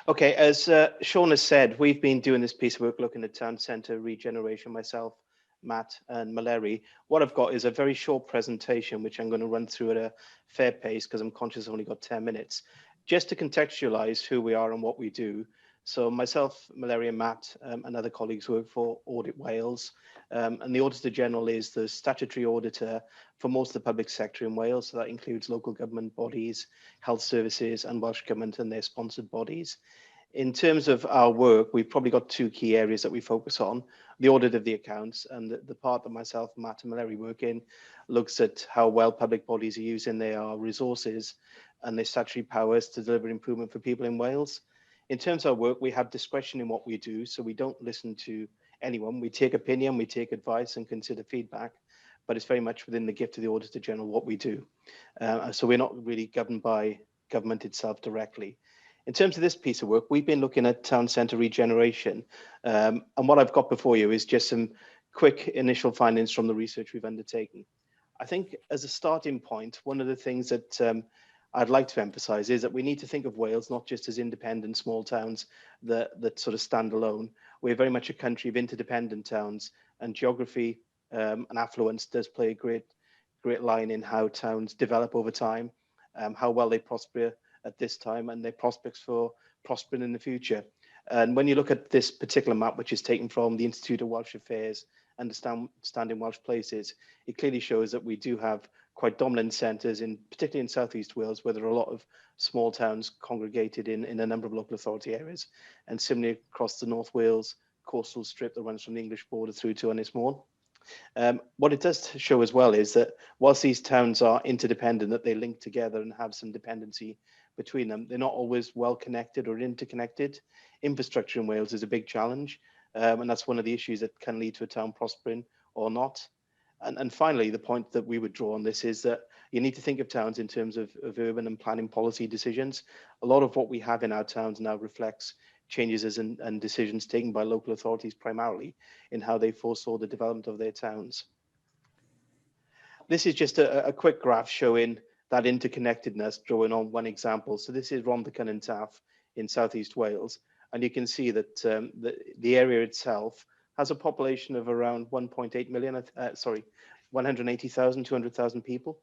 Okay, as Sean has said, we've been doing this piece of work looking at Town Centre Regeneration, myself, Matt and Mallory. What I've got is a very short presentation, which I'm going to run through at a fair pace because I'm conscious I've only got 10 minutes, just to contextualise who we are and what we do. So myself, Mallory and Matt and other colleagues work for Audit Wales, and the Auditor General is the statutory auditor for most of the public sector in Wales. So that includes local government bodies, health services and Welsh Government and their sponsored bodies. In terms of our work, we've probably got two key areas that we focus on: the audit of the accounts, and the part that myself, Matt and Mallory work in looks at how well public bodies are using their resources and their statutory powers to deliver improvement for people in Wales. In terms of our work, we have discretion in what we do, so we don't listen to anyone. We take opinion, we take advice and consider feedback, but it's very much within the gift of the Auditor General what we do. So we're not really governed by government itself directly. In terms of this piece of work, we've been looking at Town Centre Regeneration. And what I've got before you is just some quick initial findings from the research we've undertaken. I think as a starting point, one of the things that I'd like to emphasise is that we need to think of Wales not just as independent small towns that sort of stand alone. We're very much a country of interdependent towns, and geography and affluence does play a great line in how towns develop over time, how well they prosper at this time and their prospects for prospering in the future. And when you look at this particular map, which is taken from the Institute of Welsh Affairs, Understanding Welsh Places, it clearly shows that we do have quite dominant centres, particularly in South East Wales, where there are a lot of small towns congregated in a number of local authority areas, and similarly across the North Wales coastal strip that runs from the English border through to Ynys Môn. What it does show as well is that whilst these towns are interdependent, that they link together and have some dependency between them, they're not always well connected or interconnected. Infrastructure in Wales is a big challenge, and that's one of the issues that can lead to a town prospering or not. And finally, the point that we would draw on this is that you need to think of towns in terms of urban and planning policy decisions. A lot of what we have in our towns now reflects changes and decisions taken by local authorities primarily in how they foresaw the development of their towns. This is just a quick graph showing that interconnectedness, drawing on one example. So this is Rheolwr Canol Trefi in southeast Wales, and you can see that the area itself has a population of around 1.8 million, 180,000, 200,000 people.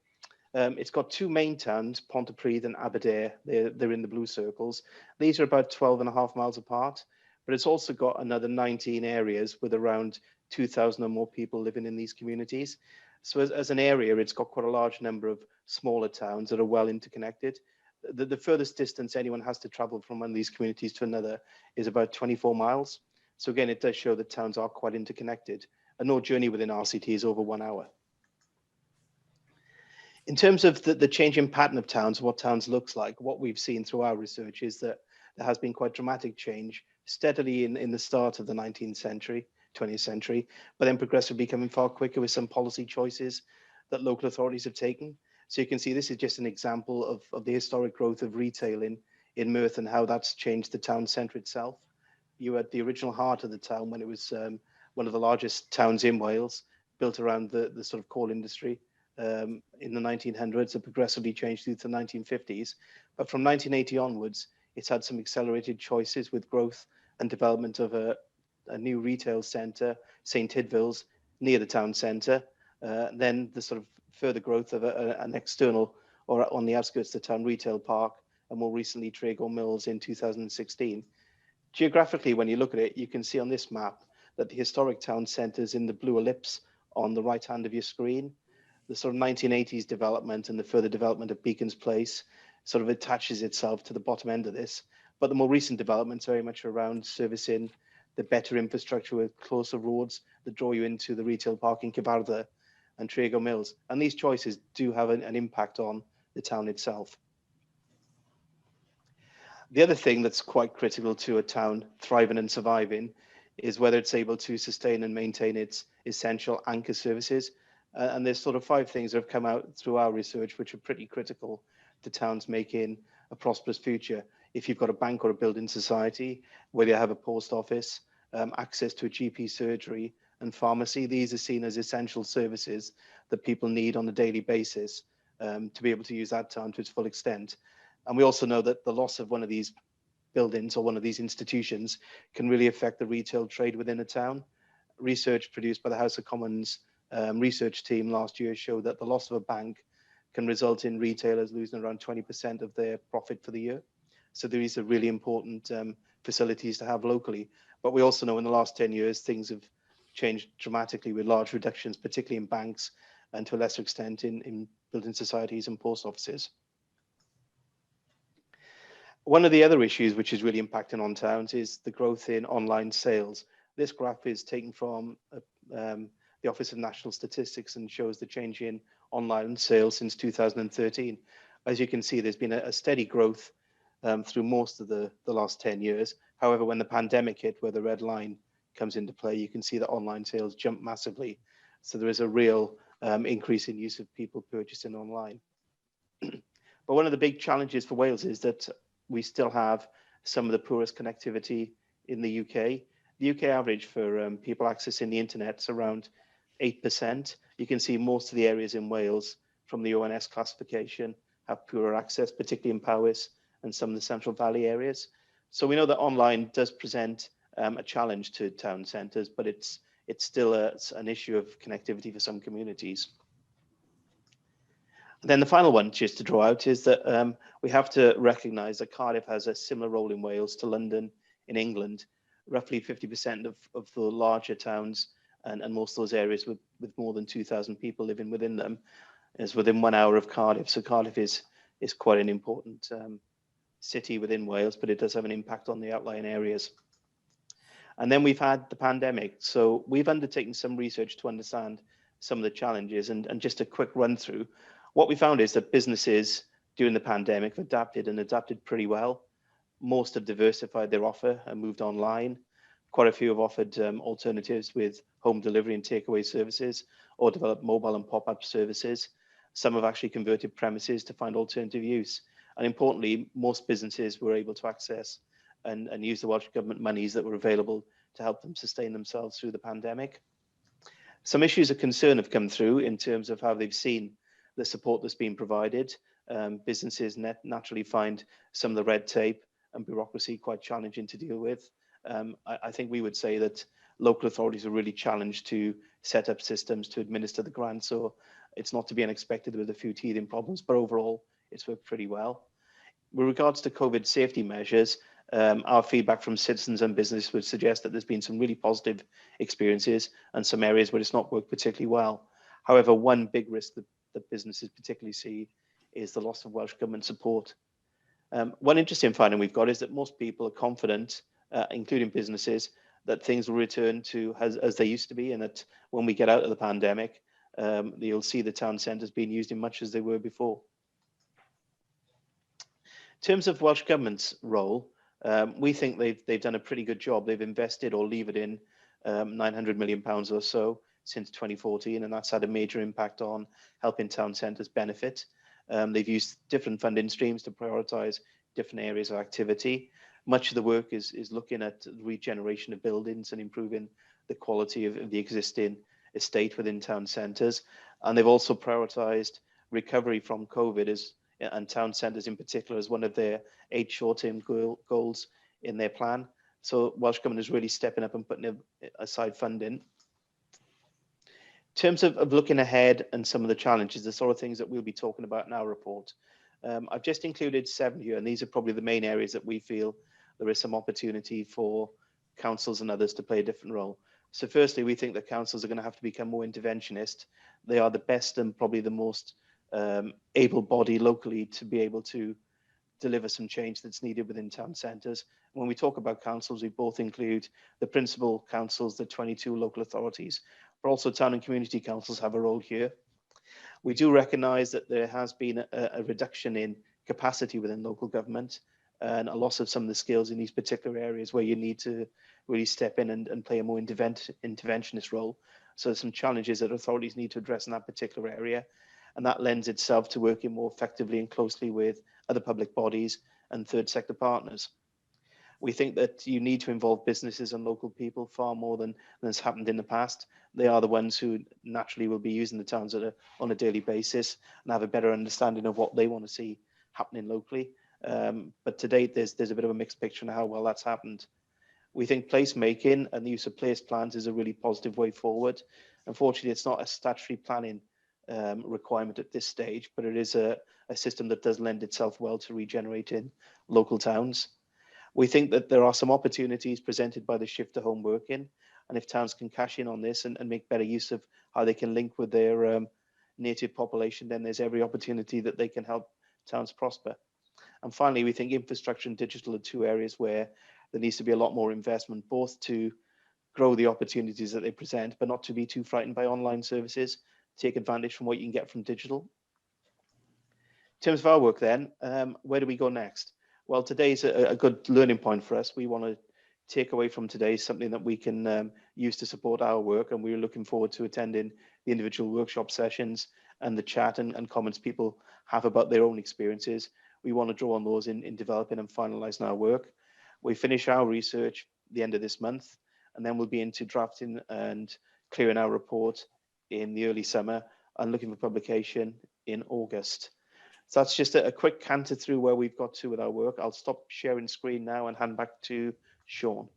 It's got two main towns, Pontypridd and Aberdare. They're in the blue circles. These are about 12.5 miles apart, but it's also got another 19 areas with around 2,000 or more people living in these communities. So as an area, it's got quite a large number of smaller towns that are well interconnected. The furthest distance anyone has to travel from one of these communities to another is about 24 miles. So again, it does show that towns are quite interconnected, and no journey within RCT is over 1 hour. In terms of the changing pattern of towns, what towns looks like, what we've seen through our research is that there has been quite dramatic change steadily in the start of the 19th century, 20th century, but then progressively becoming far quicker with some policy choices that local authorities have taken. So you can see this is just an example of the historic growth of retail in Merthyr and how that's changed the town centre itself. You had the original heart of the town when it was one of the largest towns in Wales, built around the sort of coal industry. In the 1900s, it progressively changed through the 1950s. But from 1980 onwards, it's had some accelerated choices with growth and development of a new retail centre, St Tydfil's, near the town centre. Then the sort of further growth of an external or on the outskirts of the town retail park, and more recently Rheolwr Mills in 2016. Geographically, when you look at it, you can see on this map that the historic town centre is in the blue ellipse on the right hand of your screen. The sort of 1980s development and the further development of Beacon's Place sort of attaches itself to the bottom end of this. But the more recent developments very much around servicing the better infrastructure with closer roads that draw you into the retail park in Cyfarthfa and Rheolwr Mills. And these choices do have an impact on the town itself. The other thing that's quite critical to a town thriving and surviving is whether it's able to sustain and maintain its essential anchor services. And there's sort of 5 things that have come out through our research which are pretty critical to towns making a prosperous future. If you've got a bank or a building society, whether you have a post office, access to a GP surgery and pharmacy, these are seen as essential services that people need on a daily basis to be able to use that town to its full extent. And we also know that the loss of one of these buildings or one of these institutions can really affect the retail trade within a town. Research produced by the House of Commons research team last year showed that the loss of a bank can result in retailers losing around 20% of their profit for the year. So these are really important facilities to have locally. But we also know in the last 10 years, things have changed dramatically with large reductions, particularly in banks and to a lesser extent in building societies and post offices. One of the other issues which is really impacting on towns is the growth in online sales. This graph is taken from the Office of National Statistics and shows the change in online sales since 2013. As you can see, there's been a steady growth through most of the last 10 years. However, when the pandemic hit, where the red line comes into play, you can see that online sales jump massively. So there is a real increase in use of people purchasing online. But one of the big challenges for Wales is that we still have some of the poorest connectivity in the UK. The UK average for people accessing the internet is around 8%. You can see most of the areas in Wales from the ONS classification have poorer access, particularly in Powys and some of the Central Valley areas. So we know that online does present a challenge to town centres, but it's still an issue of connectivity for some communities. And then the final one just to draw out is that we have to recognise that Cardiff has a similar role in Wales to London in England. Roughly 50% of the larger towns and most of those areas with more than 2,000 people living within them is within 1 hour of Cardiff. So Cardiff is quite an important city within Wales, but it does have an impact on the outlying areas. And then we've had the pandemic. So we've undertaken some research to understand some of the challenges and just a quick run through. What we found is that businesses during the pandemic have adapted pretty well. Most have diversified their offer and moved online. Quite a few have offered alternatives with home delivery and takeaway services or developed mobile and pop-up services. Some have actually converted premises to find alternative use. And importantly, most businesses were able to access and use the Welsh Government monies that were available to help them sustain themselves through the pandemic. Some issues of concern have come through in terms of how they've seen the support that's been provided. Businesses naturally find some of the red tape and bureaucracy quite challenging to deal with. I think we would say that local authorities are really challenged to set up systems to administer the grant. So it's not to be unexpected with a few teething problems, but overall it's worked pretty well. With regards to COVID safety measures, our feedback from citizens and business would suggest that there's been some really positive experiences and some areas where it's not worked particularly well. However, one big risk that businesses particularly see is the loss of Welsh Government support. One interesting finding we've got is that most people are confident, including businesses, that things will return to as they used to be, and that when we get out of the pandemic, you'll see the town centres being used in much as they were before. In terms of Welsh Government's role, we think they've done a pretty good job. They've invested or levered in £900 million or so since 2014, and that's had a major impact on helping town centres benefit. They've used different funding streams to prioritise different areas of activity. Much of the work is looking at regeneration of buildings and improving the quality of the existing estate within town centres. And they've also prioritised recovery from COVID and town centres in particular as one of their 8 short-term goals in their plan. So Welsh Government is really stepping up and putting aside funding. In terms of looking ahead and some of the challenges, the sort of things that we'll be talking about in our report, I've just included 7 here, and these are probably the main areas that we feel there is some opportunity for councils and others to play a different role. So firstly, we think that councils are going to have to become more interventionist. They are the best and probably the most able body locally to be able to deliver some change that's needed within town centres. When we talk about councils, we both include the principal councils, the 22 local authorities, but also town and community councils have a role here. We do recognise that there has been a reduction in capacity within local government and a loss of some of the skills in these particular areas where you need to really step in and play a more interventionist role. So there's some challenges that authorities need to address in that particular area. And that lends itself to working more effectively and closely with other public bodies and third sector partners. We think that you need to involve businesses and local people far more than has happened in the past. They are the ones who naturally will be using the towns on a daily basis and have a better understanding of what they want to see happening locally. But to date, there's a bit of a mixed picture on how well that's happened. We think placemaking and the use of place plans is a really positive way forward. Unfortunately, it's not a statutory planning requirement at this stage, but it is a system that does lend itself well to regenerating local towns. We think that there are some opportunities presented by the shift to home working, and if towns can cash in on this and make better use of how they can link with their native population, then there's every opportunity that they can help towns prosper. And finally, we think infrastructure and digital are two areas where there needs to be a lot more investment, both to grow the opportunities that they present, but not to be too frightened by online services, take advantage from what you can get from digital. In terms of our work then, where do we go next? Well, today's a good learning point for us. We want to take away from today something that we can use to support our work, and we're looking forward to attending the individual workshop sessions and the chat and comments people have about their own experiences. We want to draw on those in developing and finalising our work. We finish our research at the end of this month, and then we'll be into drafting and clearing our report in the early summer and looking for publication in August. So that's just a quick canter through where we've got to with our work. I'll stop sharing screen now and hand back to Sean.